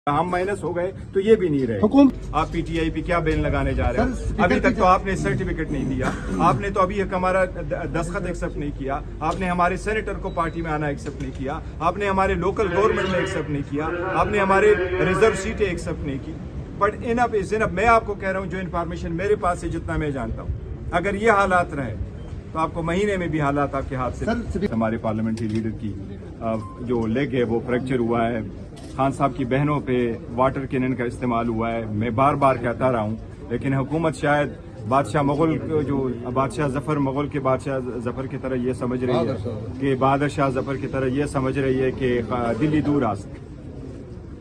ہم مائنس ہو گئے تو یہ بھی نہیں رہے. آپ پی ٹی آئی پہ کیا بین لگانے جا رہے ہو؟ ابھی تک تو آپ نے سرٹیفکیٹ نہیں دیا, آپ نے تو ابھی ہمارا دستخط ایکسپٹ نہیں کیا, آپ نے ہمارے سینیٹر کو پارٹی میں آنا ایکسپٹ نہیں کیا, آپ نے ہمارے لوکل گورنمنٹ میں ایکسپٹ نہیں کیا, آپ نے ہمارے ریزرو سیٹیں ایکسپٹ نہیں کی. بٹ انف از انف. میں آپ کو کہہ رہا ہوں جو انفارمیشن میرے پاس ہے, جتنا میں جانتا ہوں, اگر یہ حالات رہے تو آپ کو مہینے میں بھی حالات آپ کے ہاتھ سے. ہمارے پارلیمنٹری لیڈر کی جو لیگ ہے وہ فریکچر ہوا ہے, خان صاحب کی بہنوں پہ واٹر کینن کا استعمال ہوا ہے. میں بار بار کہتا رہا ہوں, لیکن حکومت شاید بادشاہ مغل جو بادشاہ ظفر مغل کے بادشاہ ظفر کی طرح یہ سمجھ رہی ہے کہ بہادر شاہ ظفر کی طرح یہ سمجھ رہی ہے کہ دلی دور آست.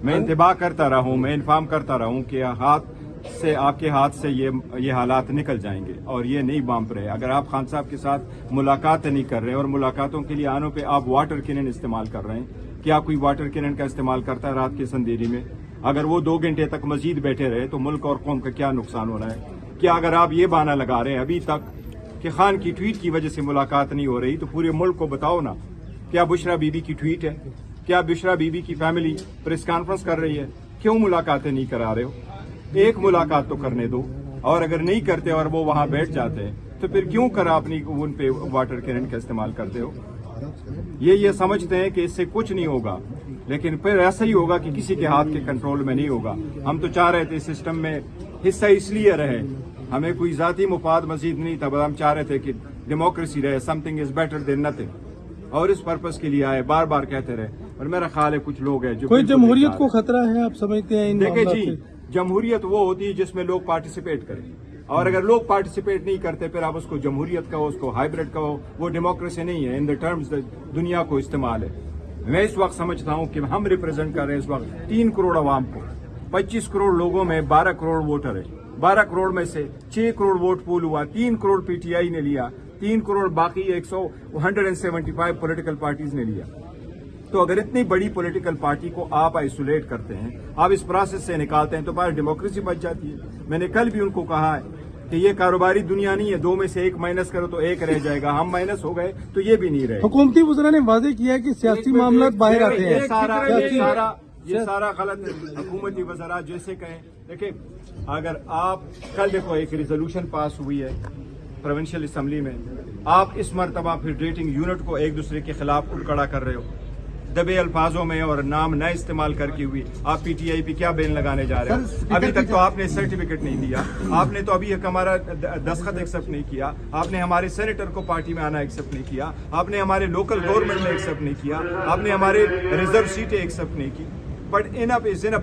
میں انتباہ کرتا رہا ہوں, میں انفارم کرتا رہا ہوں کہ آپ کے ہاتھ سے یہ حالات نکل جائیں گے اور یہ نہیں بامپ رہے. اگر آپ خان صاحب کے ساتھ ملاقات نہیں کر رہے اور ملاقاتوں کے لیے آنوں پہ آپ واٹر کینن استعمال کر رہے ہیں, کیا کوئی واٹر کینن کا استعمال کرتا ہے رات کی اندھیری میں؟ اگر وہ 2 گھنٹے تک مزید بیٹھے رہے تو ملک اور قوم کا کیا نقصان ہو رہا ہے؟ کیا اگر آپ یہ بہانہ لگا رہے ہیں ابھی تک کہ خان کی ٹویٹ کی وجہ سے ملاقات نہیں ہو رہی, تو پورے ملک کو بتاؤ نا, کیا بشرا بی بی کی ٹویٹ ہے؟ کیا بشرا بی بی کی فیملی پریس کانفرنس کر رہی ہے؟ کیوں ملاقاتیں نہیں کرا رہے ہو؟ ایک ملاقات تو کرنے دو. اور اگر نہیں کرتے اور وہ وہاں بیٹھ جاتے ہیں تو پھر کیوں کر آپ ان پہ واٹر کینن کا استعمال کرتے ہو؟ یہ سمجھتے ہیں کہ اس سے کچھ نہیں ہوگا, لیکن پھر ایسا ہی ہوگا کہ کسی کے ہاتھ کے کنٹرول میں نہیں ہوگا. ہم تو چاہ رہے تھے سسٹم میں حصہ اس لیے رہے, ہمیں کوئی ذاتی مفاد مزید نہیں تھا, بس ہم چاہ رہے تھے کہ ڈیموکریسی رہے, some thing is better than nothing, اور اس پرپز کے لیے آئے, بار بار کہتے رہے. اور میرا خیال ہے کچھ لوگ ہیں جو کوئی جمہوریت کو خطرہ ہے آپ سمجھتے ہیں؟ دیکھیں جی, جمہوریت وہ ہوتی ہے جس میں لوگ پارٹیسپیٹ کریں, اور اگر لوگ پارٹیسپیٹ نہیں کرتے پھر آپ اس کو جمہوریت کہو, اس کو ہائیبریڈ کہو, وہ ڈیموکریسی نہیں ہے. ان دا ٹرمز دنیا کو استعمال ہے. میں اس وقت سمجھتا ہوں کہ ہم ریپرزینٹ کر رہے ہیں اس وقت 3 کروڑ عوام کو. 25 کروڑ لوگوں میں 12 کروڑ ووٹر ہے. 12 کروڑ میں سے 6 کروڑ ووٹ پول ہوا, 3 کروڑ پی ٹی آئی نے لیا, 3 کروڑ باقی 175 پولیٹیکل پارٹیز نے لیا. تو اگر اتنی بڑی پولیٹیکل پارٹی کو آپ آئسولیٹ کرتے ہیں, آپ اس پروسیس سے نکالتے ہیں, تو پھر ڈیموکریسی بچ جاتی ہے. میں نے کل بھی ان کو کہا ہے کہ یہ کاروباری دنیا نہیں ہے, 2 میں سے 1 مائنس کرو تو 1 رہ جائے گا. ہم مائنس ہو گئے تو یہ بھی نہیں رہے. حکومتی وزراء نے واضح کیا ہے کہ سیاسی معاملات باہر آتے ہیں. یہ سارا غلط ہے. حکومتی وزراء جیسے کہیں, دیکھیں اگر آپ کل دیکھو ایک ریزولوشن پاس ہوئی ہے پروونشل اسمبلی میں, آپ اس مرتبہ پھر ڈیٹنگ یونٹ کو ایک دوسرے کے خلاف اٹکڑا کر رہے ہو, دبے الفاظوں میں اور نام نہ استعمال کر کے ہوئی. آپ پی ٹی آئی پہ کیا بین لگانے جا رہے ہو؟ ابھی تک تو آپ نے سرٹیفکیٹ نہیں دیا, آپ نے تو ابھی ہمارا دستخط ایکسپٹ نہیں کیا, آپ نے ہمارے سینیٹر کو پارٹی میں آنا ایکسپٹ نہیں کیا, آپ نے ہمارے لوکل گورنمنٹ میں ایکسپٹ نہیں کیا, آپ نے ہمارے ریزرو سیٹیں ایکسپٹ نہیں کی. بٹ انف از انف.